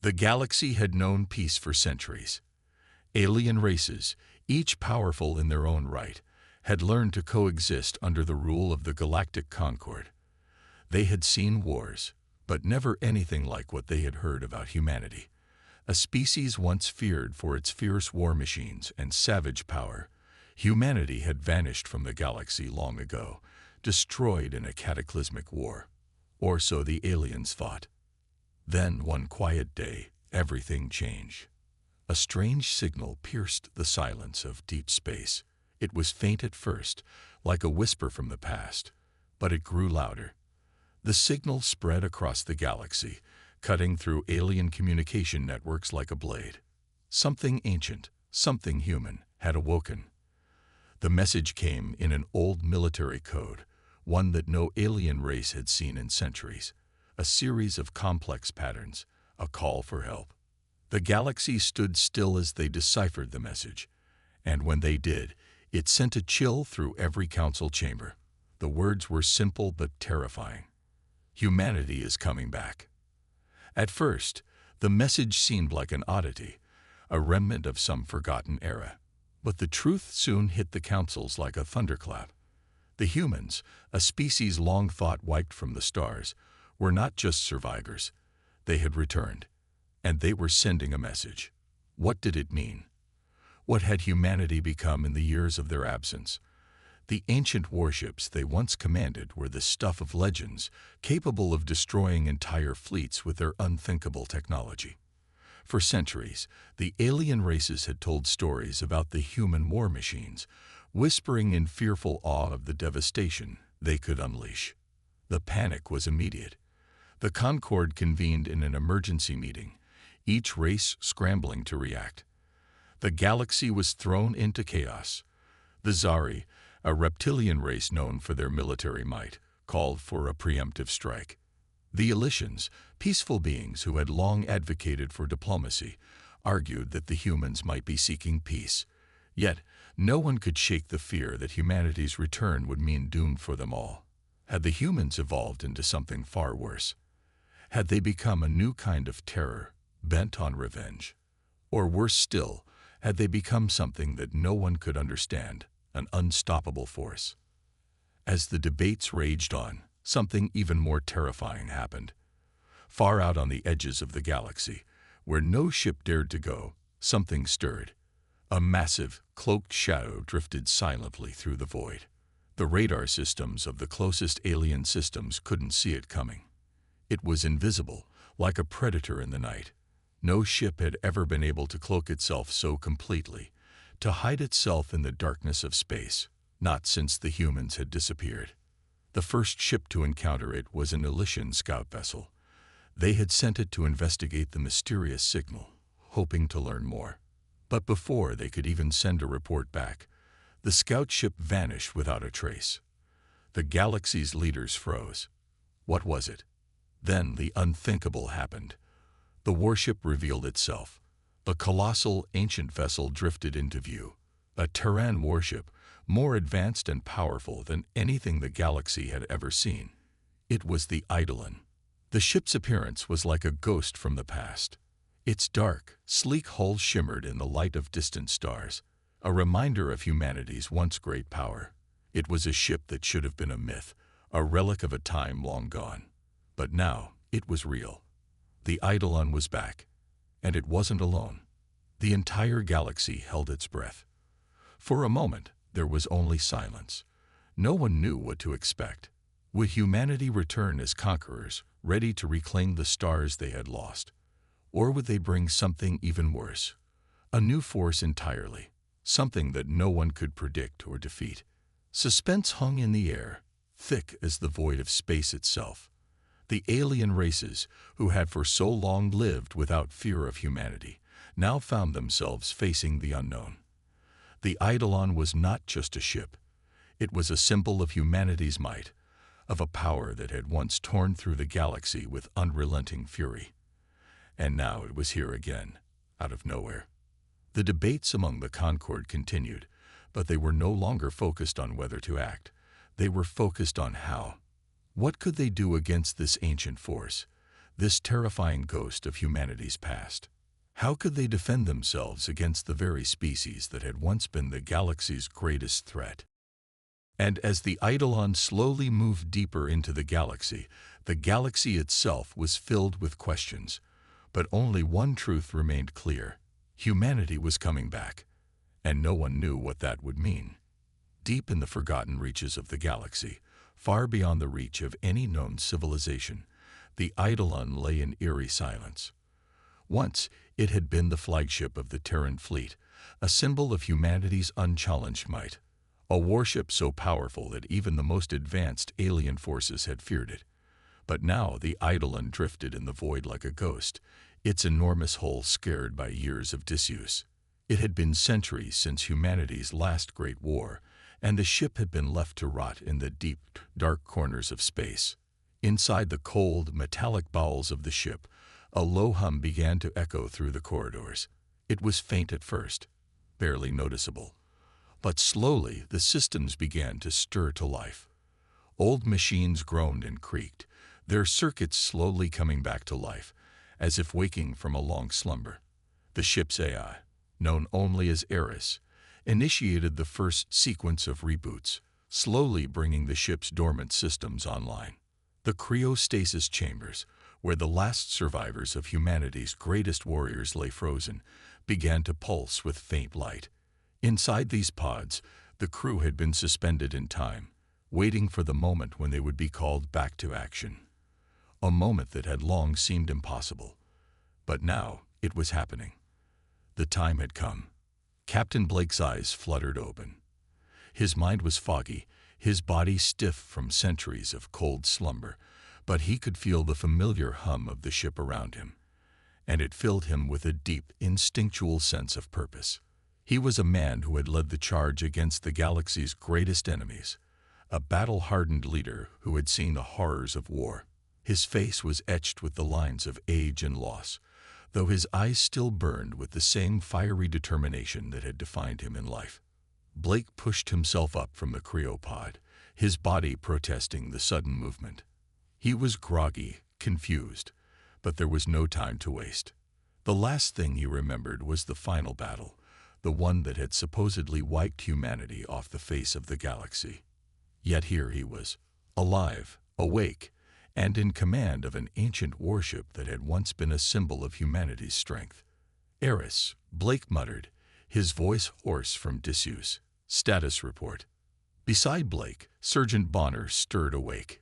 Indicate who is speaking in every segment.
Speaker 1: The galaxy had known peace for centuries. Alien races, each powerful in their own right, had learned to coexist under the rule of the Galactic Concord. They had seen wars, but never anything like what they had heard about humanity. A species once feared for its fierce war machines and savage power, humanity had vanished from the galaxy long ago, destroyed in a cataclysmic war. Or so the aliens thought. Then, one quiet day, everything changed. A strange signal pierced the silence of deep space. It was faint at first, like a whisper from the past, but it grew louder. The signal spread across the galaxy, cutting through alien communication networks like a blade. Something ancient, something human, had awoken. The message came in an old military code, one that no alien race had seen in centuries. A series of complex patterns, a call for help. The galaxy stood still as they deciphered the message, and when they did, it sent a chill through every council chamber. The words were simple but terrifying. Humanity is coming back. At first, the message seemed like an oddity, a remnant of some forgotten era. But the truth soon hit the councils like a thunderclap. The humans, a species long thought wiped from the stars, were not just survivors. They had returned, and they were sending a message. What did it mean? What had humanity become in the years of their absence? The ancient warships they once commanded were the stuff of legends, capable of destroying entire fleets with their unthinkable technology. For centuries, the alien races had told stories about the human war machines, whispering in fearful awe of the devastation they could unleash. The panic was immediate. The Concord convened in an emergency meeting, each race scrambling to react. The galaxy was thrown into chaos. The Zari, a reptilian race known for their military might, called for a preemptive strike. The Elysians, peaceful beings who had long advocated for diplomacy, argued that the humans might be seeking peace. Yet, no one could shake the fear that humanity's return would mean doom for them all. Had the humans evolved into something far worse? Had they become a new kind of terror, bent on revenge? Or worse still, had they become something that no one could understand, an unstoppable force? As the debates raged on, something even more terrifying happened. Far out on the edges of the galaxy, where no ship dared to go, something stirred. A massive, cloaked shadow drifted silently through the void. The radar systems of the closest alien systems couldn't see it coming. It was invisible, like a predator in the night. No ship had ever been able to cloak itself so completely, to hide itself in the darkness of space, not since the humans had disappeared. The first ship to encounter it was an Elysian scout vessel. They had sent it to investigate the mysterious signal, hoping to learn more. But before they could even send a report back, the scout ship vanished without a trace. The galaxy's leaders froze. What was it? Then the unthinkable happened. The warship revealed itself. A colossal, ancient vessel drifted into view. A Terran warship, more advanced and powerful than anything the galaxy had ever seen. It was the Eidolon. The ship's appearance was like a ghost from the past. Its dark, sleek hull shimmered in the light of distant stars, a reminder of humanity's once great power. It was a ship that should have been a myth, a relic of a time long gone. But now, it was real. The Eidolon was back, and it wasn't alone. The entire galaxy held its breath. For a moment, there was only silence. No one knew what to expect. Would humanity return as conquerors, ready to reclaim the stars they had lost? Or would they bring something even worse? A new force entirely, something that no one could predict or defeat. Suspense hung in the air, thick as the void of space itself. The alien races, who had for so long lived without fear of humanity, now found themselves facing the unknown. The Eidolon was not just a ship. It was a symbol of humanity's might, of a power that had once torn through the galaxy with unrelenting fury. And now it was here again, out of nowhere. The debates among the Concord continued, but they were no longer focused on whether to act. They were focused on how. What could they do against this ancient force, this terrifying ghost of humanity's past. How could they defend themselves against the very species that had once been the galaxy's greatest threat? And as the Eidolon slowly moved deeper into the galaxy itself was filled with questions. But only one truth remained clear. Humanity was coming back, and no one knew what that would mean. Deep in the forgotten reaches of the galaxy, far beyond the reach of any known civilization, the Eidolon lay in eerie silence. Once, it had been the flagship of the Terran fleet, a symbol of humanity's unchallenged might, a warship so powerful that even the most advanced alien forces had feared it. But now the Eidolon drifted in the void like a ghost, its enormous hull scarred by years of disuse. It had been centuries since humanity's last great war, and the ship had been left to rot in the deep, dark corners of space. Inside the cold, metallic bowels of the ship, a low hum began to echo through the corridors. It was faint at first, barely noticeable. But slowly the systems began to stir to life. Old machines groaned and creaked, their circuits slowly coming back to life, as if waking from a long slumber. The ship's AI, known only as Eris, initiated the first sequence of reboots, slowly bringing the ship's dormant systems online. The cryostasis chambers, where the last survivors of humanity's greatest warriors lay frozen, began to pulse with faint light. Inside these pods, the crew had been suspended in time, waiting for the moment when they would be called back to action. A moment that had long seemed impossible. But now it was happening. The time had come. Captain Blake's eyes fluttered open. His mind was foggy, his body stiff from centuries of cold slumber, but he could feel the familiar hum of the ship around him, and it filled him with a deep, instinctual sense of purpose. He was a man who had led the charge against the galaxy's greatest enemies, a battle-hardened leader who had seen the horrors of war. His face was etched with the lines of age and loss, though his eyes still burned with the same fiery determination that had defined him in life. Blake pushed himself up from the cryopod, his body protesting the sudden movement. He was groggy, confused, but there was no time to waste. The last thing he remembered was the final battle, the one that had supposedly wiped humanity off the face of the galaxy. Yet here he was, alive, awake, and in command of an ancient warship that had once been a symbol of humanity's strength. Eris, Blake muttered, his voice hoarse from disuse. Status report. Beside Blake, Sergeant Bonner stirred awake.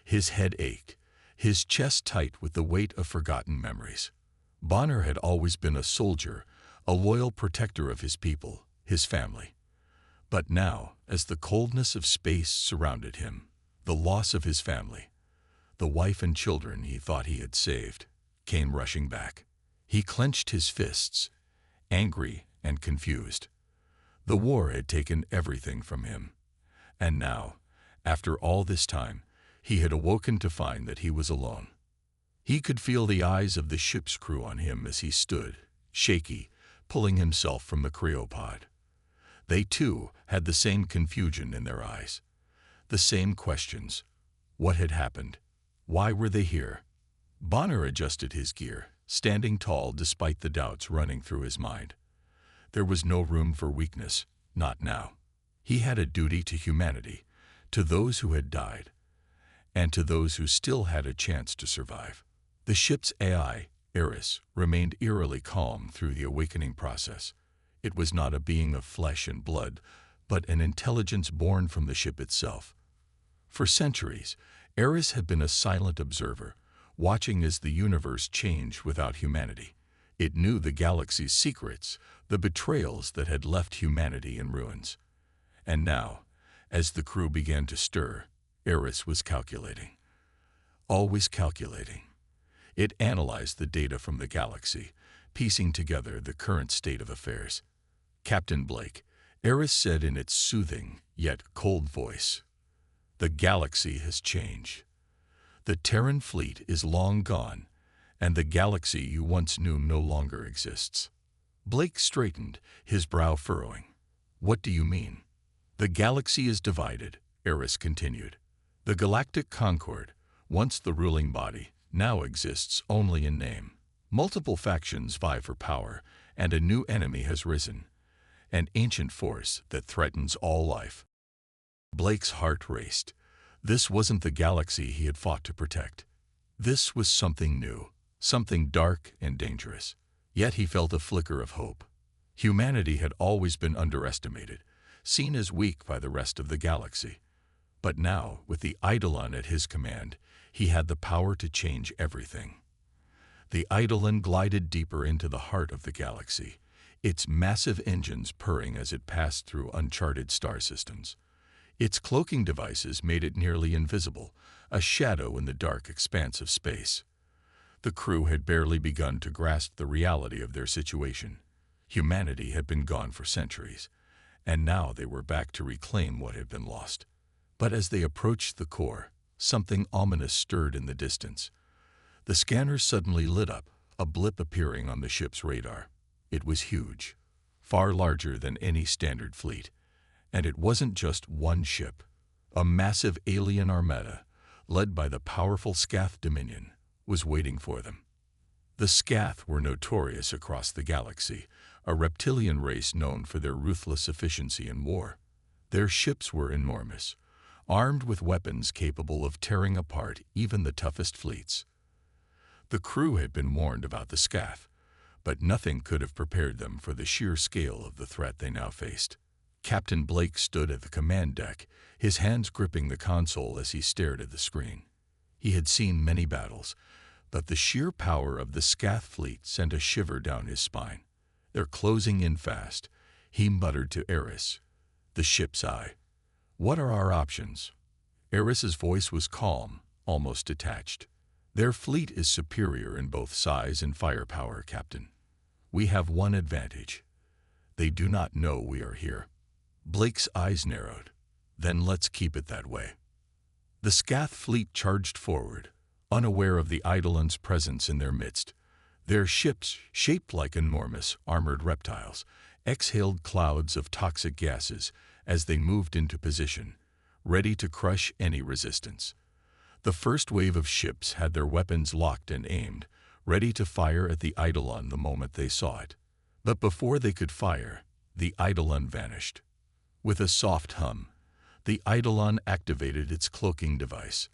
Speaker 1: His head ached, his chest tight with the weight of forgotten memories. Bonner had always been a soldier, a loyal protector of his people, his family. But now, as the coldness of space surrounded him, the loss of his family, the wife and children he thought he had saved, came rushing back. He clenched his fists, angry and confused. The war had taken everything from him. And now, after all this time, he had awoken to find that he was alone. He could feel the eyes of the ship's crew on him as he stood, shaky, pulling himself from the cryopod. They, too, had the same confusion in their eyes, the same questions. What had happened? Why were they here? Bonner adjusted his gear, standing tall despite the doubts running through his mind. There was no room for weakness, not now. He had a duty to humanity, to those who had died, and to those who still had a chance to survive. The ship's AI, Eris, remained eerily calm through the awakening process. It was not a being of flesh and blood, but an intelligence born from the ship itself. For centuries, Eris had been a silent observer, watching as the universe changed without humanity. It knew the galaxy's secrets, the betrayals that had left humanity in ruins. And now, as the crew began to stir, Eris was calculating. Always calculating. It analyzed the data from the galaxy, piecing together the current state of affairs. Captain Blake, Eris said in its soothing yet cold voice, "The galaxy has changed. The Terran fleet is long gone, and the galaxy you once knew no longer exists." Blake straightened, his brow furrowing. "What do you mean?" "The galaxy is divided," Eris continued. "The Galactic Concord, once the ruling body, now exists only in name. Multiple factions vie for power, and a new enemy has risen, an ancient force that threatens all life. Blake's heart raced. This wasn't the galaxy he had fought to protect. This was something new, something dark and dangerous. Yet he felt a flicker of hope. Humanity had always been underestimated, seen as weak by the rest of the galaxy. But now, with the Eidolon at his command, he had the power to change everything. The Eidolon glided deeper into the heart of the galaxy, its massive engines purring as it passed through uncharted star systems. Its cloaking devices made it nearly invisible, a shadow in the dark expanse of space. The crew had barely begun to grasp the reality of their situation. Humanity had been gone for centuries, and now they were back to reclaim what had been lost. But as they approached the core, something ominous stirred in the distance. The scanners suddenly lit up, a blip appearing on the ship's radar. It was huge, far larger than any standard fleet. And it wasn't just one ship. A massive alien armada, led by the powerful Scath Dominion, was waiting for them. The Scath were notorious across the galaxy, a reptilian race known for their ruthless efficiency in war. Their ships were enormous, armed with weapons capable of tearing apart even the toughest fleets. The crew had been warned about the Scath, but nothing could have prepared them for the sheer scale of the threat they now faced. Captain Blake stood at the command deck, his hands gripping the console as he stared at the screen. He had seen many battles, but the sheer power of the Scath fleet sent a shiver down his spine. They're closing in fast, he muttered to Eris, the ship's eye. What are our options? Eris's voice was calm, almost detached. Their fleet is superior in both size and firepower, Captain. We have one advantage. They do not know we are here. Blake's eyes narrowed. Then let's keep it that way. The Scath fleet charged forward, unaware of the Eidolon's presence in their midst. Their ships, shaped like enormous, armored reptiles, exhaled clouds of toxic gases as they moved into position, ready to crush any resistance. The first wave of ships had their weapons locked and aimed, ready to fire at the Eidolon the moment they saw it. But before they could fire, the Eidolon vanished. With a soft hum, the Eidolon activated its cloaking device.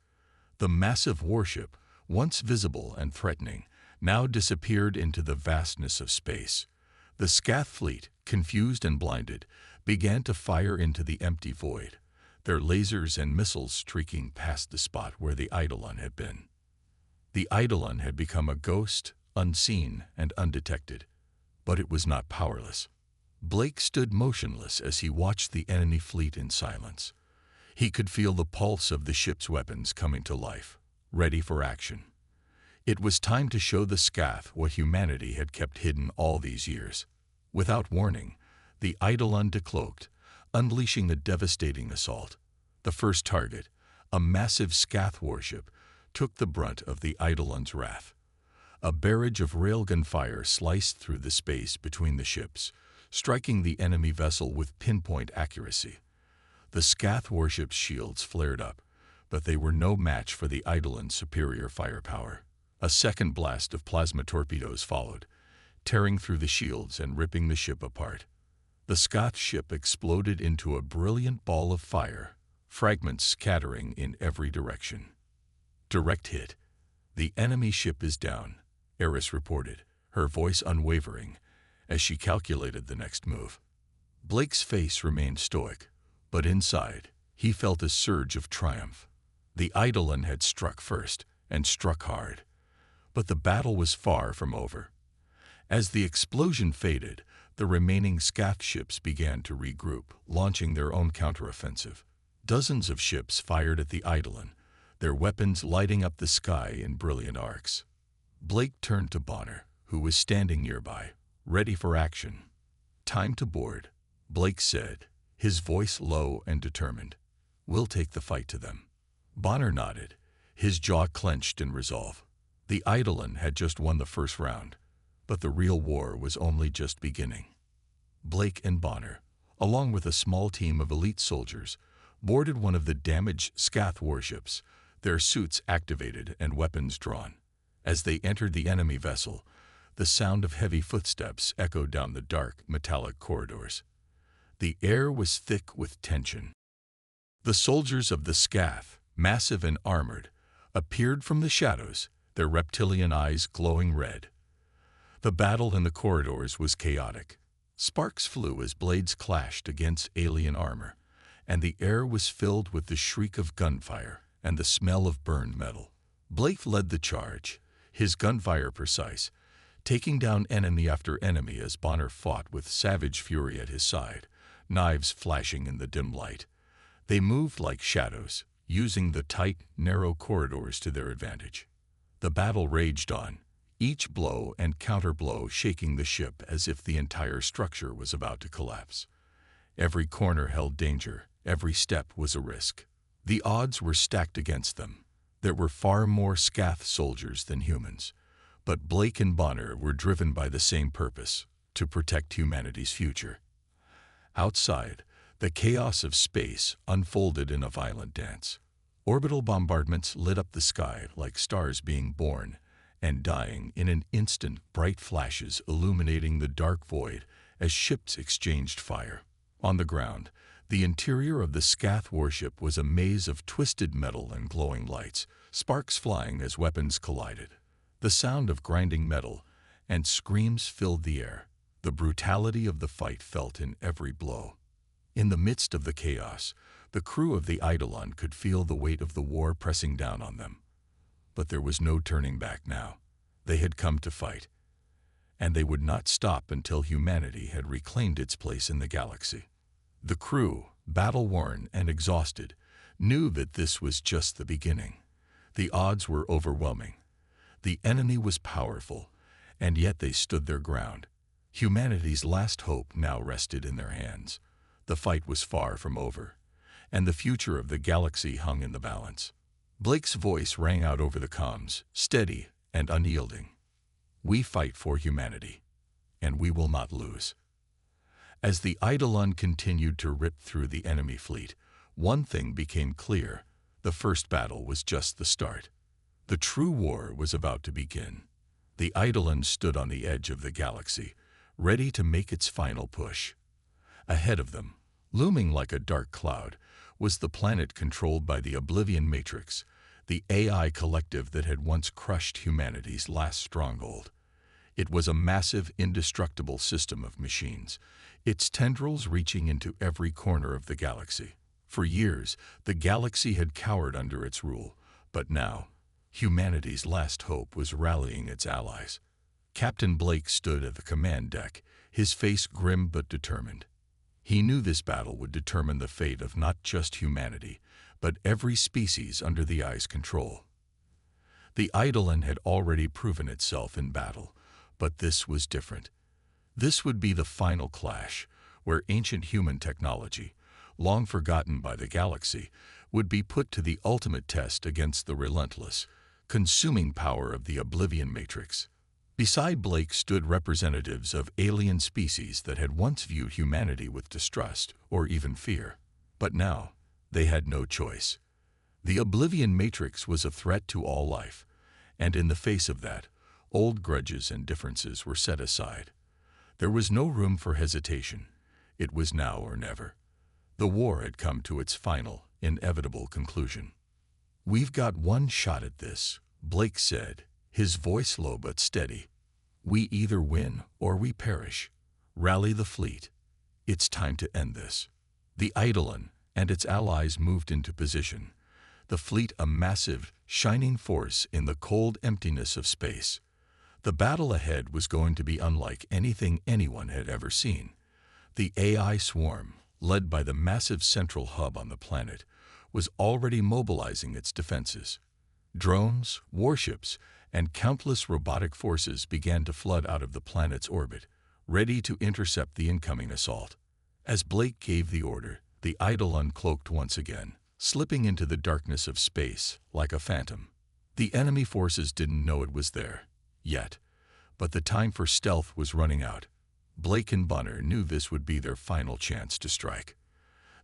Speaker 1: The massive warship, once visible and threatening, now disappeared into the vastness of space. The Scath fleet, confused and blinded, began to fire into the empty void, their lasers and missiles streaking past the spot where the Eidolon had been. The Eidolon had become a ghost, unseen and undetected, but it was not powerless. Blake stood motionless as he watched the enemy fleet in silence. He could feel the pulse of the ship's weapons coming to life, ready for action. It was time to show the Scath what humanity had kept hidden all these years. Without warning, the Eidolon decloaked, unleashing a devastating assault. The first target, a massive Scath warship, took the brunt of the Eidolon's wrath. A barrage of railgun fire sliced through the space between the ships, striking the enemy vessel with pinpoint accuracy. The Scath warship's shields flared up, but they were no match for the Eidolon's superior firepower. A second blast of plasma torpedoes followed, tearing through the shields and ripping the ship apart. The Scath ship exploded into a brilliant ball of fire, fragments scattering in every direction. Direct hit. The enemy ship is down, Eris reported, her voice unwavering, as she calculated the next move. Blake's face remained stoic, but inside, he felt a surge of triumph. The Eidolon had struck first, and struck hard. But the battle was far from over. As the explosion faded, the remaining Scath ships began to regroup, launching their own counteroffensive. Dozens of ships fired at the Eidolon, their weapons lighting up the sky in brilliant arcs. Blake turned to Bonner, who was standing nearby, ready for action. "Time to board," Blake said, his voice low and determined. "We'll take the fight to them." Bonner nodded, his jaw clenched in resolve. The Eidolon had just won the first round, but the real war was only just beginning. Blake and Bonner, along with a small team of elite soldiers, boarded one of the damaged Scath warships, their suits activated and weapons drawn. As they entered the enemy vessel, the sound of heavy footsteps echoed down the dark, metallic corridors. The air was thick with tension. The soldiers of the Scath, massive and armored, appeared from the shadows, their reptilian eyes glowing red. The battle in the corridors was chaotic. Sparks flew as blades clashed against alien armor, and the air was filled with the shriek of gunfire and the smell of burned metal. Blake led the charge, his gunfire precise, taking down enemy after enemy as Bonner fought with savage fury at his side, knives flashing in the dim light. They moved like shadows, using the tight, narrow corridors to their advantage. The battle raged on, each blow and counterblow shaking the ship as if the entire structure was about to collapse. Every corner held danger, every step was a risk. The odds were stacked against them. There were far more Scath soldiers than humans, but Blake and Bonner were driven by the same purpose: to protect humanity's future. Outside, the chaos of space unfolded in a violent dance. Orbital bombardments lit up the sky like stars being born and dying in an instant, bright flashes illuminating the dark void as ships exchanged fire. On the ground, the interior of the Scath warship was a maze of twisted metal and glowing lights, sparks flying as weapons collided. The sound of grinding metal and screams filled the air, the brutality of the fight felt in every blow. In the midst of the chaos, the crew of the Eidolon could feel the weight of the war pressing down on them. But there was no turning back now. They had come to fight, and they would not stop until humanity had reclaimed its place in the galaxy. The crew, battle-worn and exhausted, knew that this was just the beginning. The odds were overwhelming. The enemy was powerful, and yet they stood their ground. Humanity's last hope now rested in their hands. The fight was far from over, and the future of the galaxy hung in the balance. Blake's voice rang out over the comms, steady and unyielding. "We fight for humanity, and we will not lose." As the Eidolon continued to rip through the enemy fleet, one thing became clear: the first battle was just the start. The true war was about to begin. The Eidolon stood on the edge of the galaxy, ready to make its final push. Ahead of them, looming like a dark cloud, was the planet controlled by the Oblivion Matrix, the AI collective that had once crushed humanity's last stronghold. It was a massive, indestructible system of machines, its tendrils reaching into every corner of the galaxy. For years, the galaxy had cowered under its rule, but now, humanity's last hope was rallying its allies. Captain Blake stood at the command deck, his face grim but determined. He knew this battle would determine the fate of not just humanity, but every species under the Eye's control. The Eidolon had already proven itself in battle, but this was different. This would be the final clash, where ancient human technology, long forgotten by the galaxy, would be put to the ultimate test against the relentless, consuming power of the Oblivion Matrix. Beside Blake stood representatives of alien species that had once viewed humanity with distrust or even fear. But now, they had no choice. The Oblivion Matrix was a threat to all life, and in the face of that, old grudges and differences were set aside. There was no room for hesitation. It was now or never. The war had come to its final, inevitable conclusion. "We've got one shot at this," Blake said, his voice low but steady. "We either win or we perish. Rally the fleet. It's time to end this." The Eidolon and its allies moved into position, the fleet a massive, shining force in the cold emptiness of space. The battle ahead was going to be unlike anything anyone had ever seen. The AI swarm, led by the massive central hub on the planet, was already mobilizing its defenses. Drones, warships, and countless robotic forces began to flood out of the planet's orbit, ready to intercept the incoming assault. As Blake gave the order, the Eidolon cloaked once again, slipping into the darkness of space like a phantom. The enemy forces didn't know it was there yet, but the time for stealth was running out. Blake and Bonner knew this would be their final chance to strike.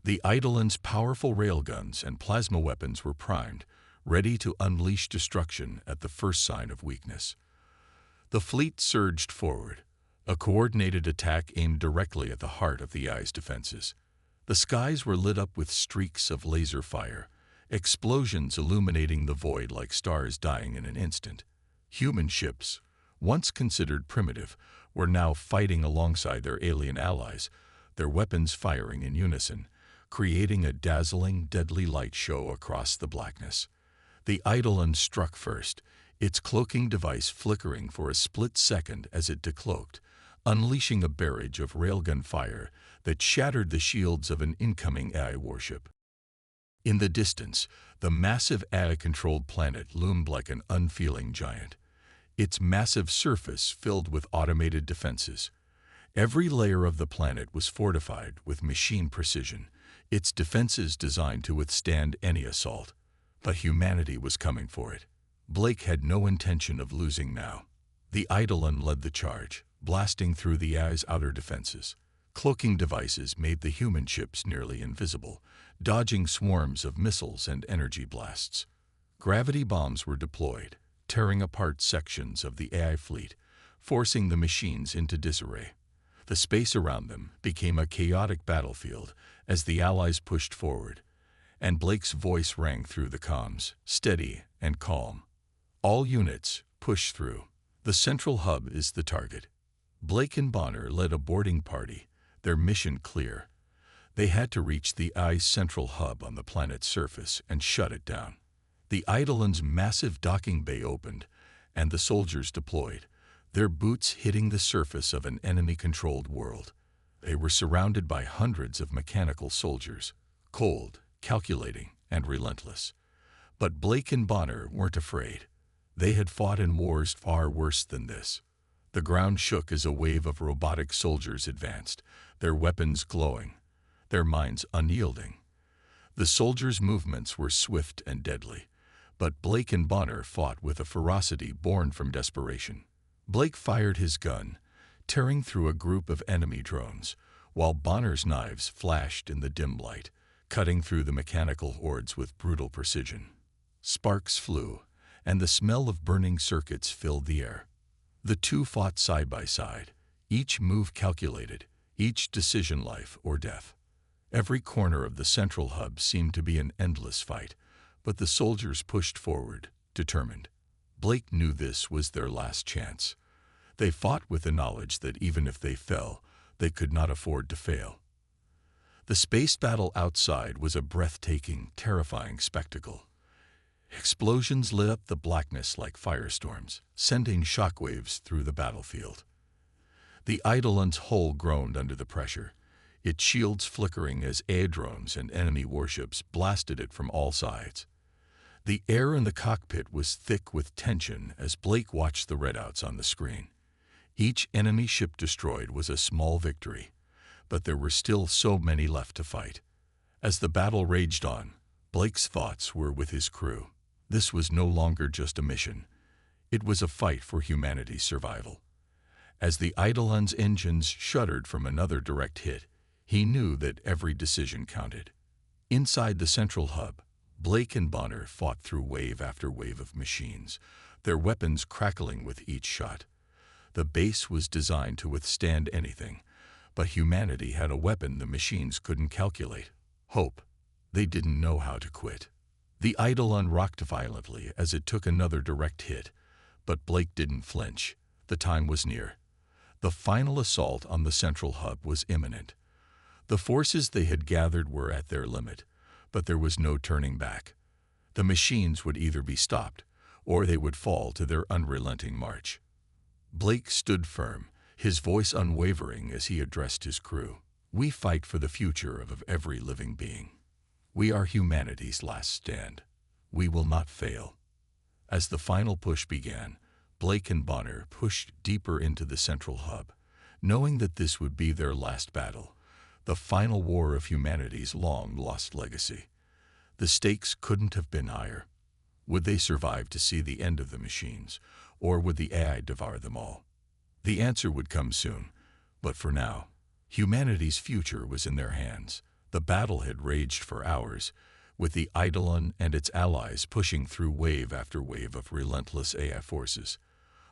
Speaker 1: The Eidolon's powerful railguns and plasma weapons were primed, ready to unleash destruction at the first sign of weakness. The fleet surged forward, a coordinated attack aimed directly at the heart of the Eye's defenses. The skies were lit up with streaks of laser fire, explosions illuminating the void like stars dying in an instant. Human ships, once considered primitive, were now fighting alongside their alien allies, their weapons firing in unison, creating a dazzling, deadly light show across the blackness. The Eidolon struck first, its cloaking device flickering for a split second as it decloaked, unleashing a barrage of railgun fire that shattered the shields of an incoming AI warship. In the distance, the massive AI-controlled planet loomed like an unfeeling giant, its massive surface filled with automated defenses. Every layer of the planet was fortified with machine precision, its defenses designed to withstand any assault. But humanity was coming for it. Blake had no intention of losing now. The Eidolon led the charge, blasting through the AI's outer defenses. Cloaking devices made the human ships nearly invisible, dodging swarms of missiles and energy blasts. Gravity bombs were deployed, tearing apart sections of the AI fleet, forcing the machines into disarray. The space around them became a chaotic battlefield as the Allies pushed forward, and Blake's voice rang through the comms, steady and calm. All units, push through. The central hub is the target. Blake and Bonner led a boarding party, their mission clear. They had to reach the Eye's central hub on the planet's surface and shut it down. The Eidolon's massive docking bay opened, and the soldiers deployed, their boots hitting the surface of an enemy-controlled world. They were surrounded by hundreds of mechanical soldiers, cold, calculating, and relentless. But Blake and Bonner weren't afraid. They had fought in wars far worse than this. The ground shook as a wave of robotic soldiers advanced, their weapons glowing, their minds unyielding. The soldiers' movements were swift and deadly, but Blake and Bonner fought with a ferocity born from desperation. Blake fired his gun, tearing through a group of enemy drones, while Bonner's knives flashed in the dim light, cutting through the mechanical hordes with brutal precision. Sparks flew, and the smell of burning circuits filled the air. The two fought side by side, each move calculated, each decision life or death. Every corner of the central hub seemed to be an endless fight, but the soldiers pushed forward, determined. Blake knew this was their last chance. They fought with the knowledge that even if they fell, they could not afford to fail. The space battle outside was a breathtaking, terrifying spectacle. Explosions lit up the blackness like firestorms, sending shockwaves through the battlefield. The Eidolon's hull groaned under the pressure, its shields flickering as aerodromes and enemy warships blasted it from all sides. The air in the cockpit was thick with tension as Blake watched the readouts on the screen. Each enemy ship destroyed was a small victory, but there were still so many left to fight. As the battle raged on, Blake's thoughts were with his crew. This was no longer just a mission. It was a fight for humanity's survival. As the Eidolon's engines shuddered from another direct hit, he knew that every decision counted. Inside the central hub, Blake and Bonner fought through wave after wave of machines, their weapons crackling with each shot. The base was designed to withstand anything, but humanity had a weapon the machines couldn't calculate: hope. They didn't know how to quit. The Eidolon rocked violently as it took another direct hit, but Blake didn't flinch. The time was near. The final assault on the central hub was imminent. The forces they had gathered were at their limit, but there was no turning back. The machines would either be stopped, or they would fall to their unrelenting march. Blake stood firm, his voice unwavering as he addressed his crew. "We fight for the future of every living being. We are humanity's last stand. We will not fail." As the final push began, Blake and Bonner pushed deeper into the central hub, knowing that this would be their last battle, the final war of humanity's long-lost legacy. The stakes couldn't have been higher. Would they survive to see the end of the machines, or would the AI devour them all? The answer would come soon, but for now, humanity's future was in their hands. The battle had raged for hours, with the Eidolon and its allies pushing through wave after wave of relentless AI forces.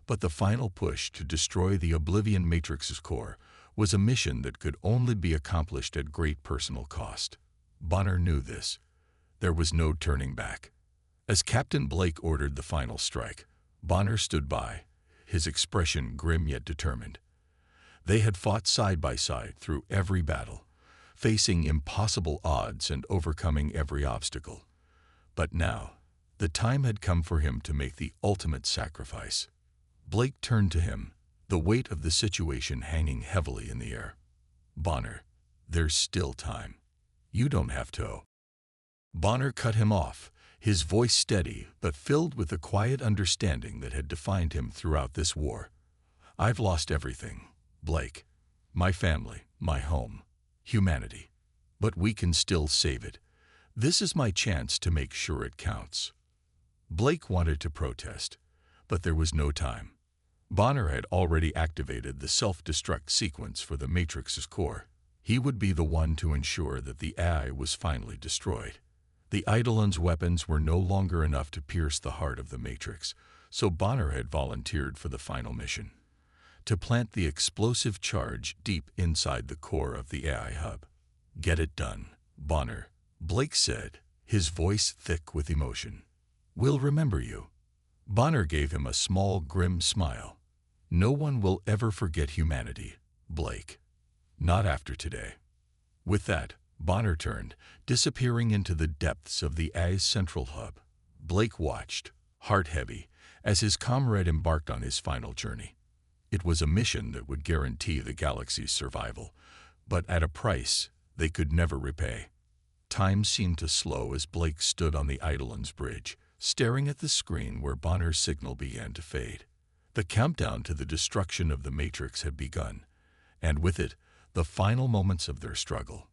Speaker 1: But the final push to destroy the Oblivion Matrix's core was a mission that could only be accomplished at great personal cost. Bonner knew this. There was no turning back. As Captain Blake ordered the final strike, Bonner stood by, his expression grim yet determined. They had fought side by side through every battle, facing impossible odds and overcoming every obstacle. But now, the time had come for him to make the ultimate sacrifice. Blake turned to him, the weight of the situation hanging heavily in the air. "Bonner, there's still time. You don't have to." Bonner cut him off, his voice steady but filled with the quiet understanding that had defined him throughout this war. "I've lost everything, Blake. My family, my home, humanity. But we can still save it. This is my chance to make sure it counts." Blake wanted to protest, but there was no time. Bonner had already activated the self-destruct sequence for the Matrix's core. He would be the one to ensure that the AI was finally destroyed. The Eidolon's weapons were no longer enough to pierce the heart of the Matrix, so Bonner had volunteered for the final mission: to plant the explosive charge deep inside the core of the AI hub. "Get it done, Bonner," Blake said, his voice thick with emotion. "We'll remember you." Bonner gave him a small, grim smile. "No one will ever forget humanity, Blake. Not after today." With that, Bonner turned, disappearing into the depths of the AI's central hub. Blake watched, heart heavy, as his comrade embarked on his final journey. It was a mission that would guarantee the galaxy's survival, but at a price they could never repay. Time seemed to slow as Blake stood on the Eidolon's bridge, staring at the screen where Bonner's signal began to fade. The countdown to the destruction of the Matrix had begun, and with it, the final moments of their struggle.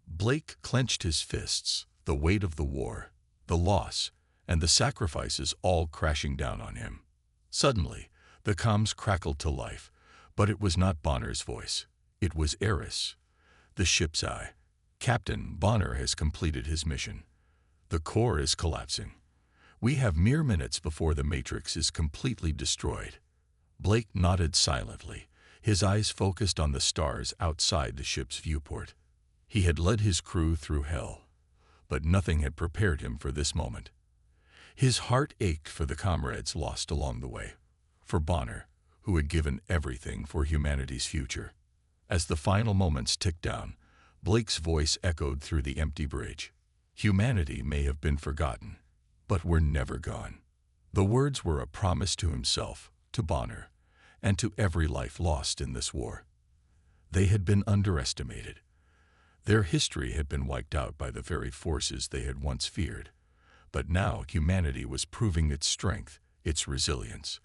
Speaker 1: Blake clenched his fists, the weight of the war, the loss, and the sacrifices all crashing down on him. Suddenly, the comms crackled to life, but it was not Bonner's voice. It was Eris, the ship's eye. "Captain, Bonner has completed his mission. The core is collapsing. We have mere minutes before the Matrix is completely destroyed." Blake nodded silently, his eyes focused on the stars outside the ship's viewport. He had led his crew through hell, but nothing had prepared him for this moment. His heart ached for the comrades lost along the way, for Bonner, who had given everything for humanity's future. As the final moments ticked down, Blake's voice echoed through the empty bridge. "Humanity may have been forgotten, but we're never gone." The words were a promise to himself, to Bonner, and to every life lost in this war. They had been underestimated. Their history had been wiped out by the very forces they had once feared. But now humanity was proving its strength, its resilience.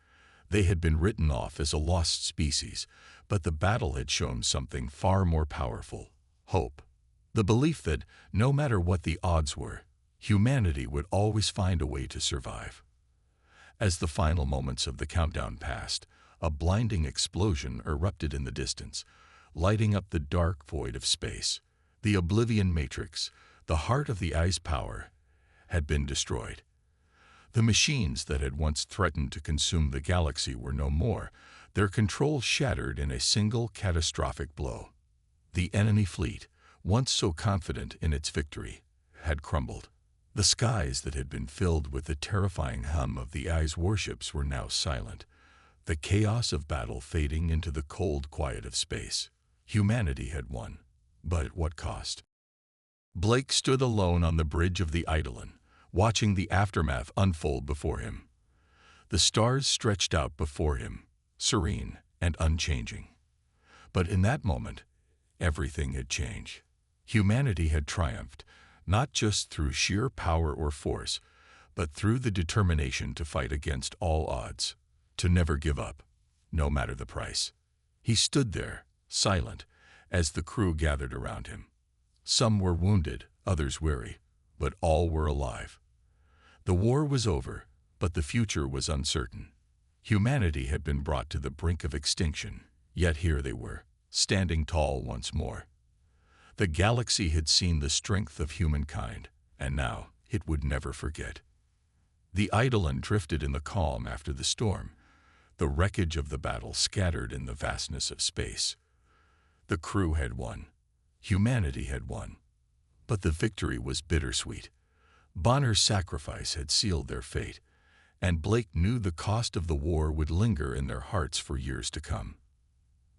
Speaker 1: They had been written off as a lost species, but the battle had shown something far more powerful: hope. The belief that, no matter what the odds were, humanity would always find a way to survive. As the final moments of the countdown passed, a blinding explosion erupted in the distance, lighting up the dark void of space. The Oblivion Matrix, the heart of the AI's power, had been destroyed. The machines that had once threatened to consume the galaxy were no more, their control shattered in a single catastrophic blow. The enemy fleet, once so confident in its victory, had crumbled. The skies that had been filled with the terrifying hum of the AI's warships were now silent, the chaos of battle fading into the cold quiet of space. Humanity had won, but at what cost? Blake stood alone on the bridge of the Eidolon, watching the aftermath unfold before him. The stars stretched out before him, serene and unchanging. But in that moment, everything had changed. Humanity had triumphed, not just through sheer power or force, but through the determination to fight against all odds, to never give up, no matter the price. He stood there, silent, as the crew gathered around him. Some were wounded, others weary, but all were alive. The war was over, but the future was uncertain. Humanity had been brought to the brink of extinction, yet here they were, standing tall once more. The galaxy had seen the strength of humankind, and now it would never forget. The Eidolon drifted in the calm after the storm, the wreckage of the battle scattered in the vastness of space. The crew had won. Humanity had won. But the victory was bittersweet. Bonner's sacrifice had sealed their fate, and Blake knew the cost of the war would linger in their hearts for years to come.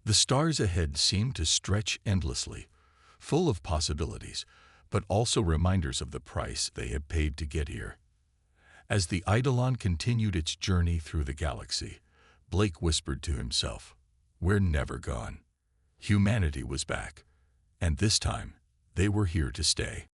Speaker 1: The stars ahead seemed to stretch endlessly, full of possibilities, but also reminders of the price they had paid to get here. As the Eidolon continued its journey through the galaxy, Blake whispered to himself, "We're never gone." Humanity was back, and this time they were here to stay.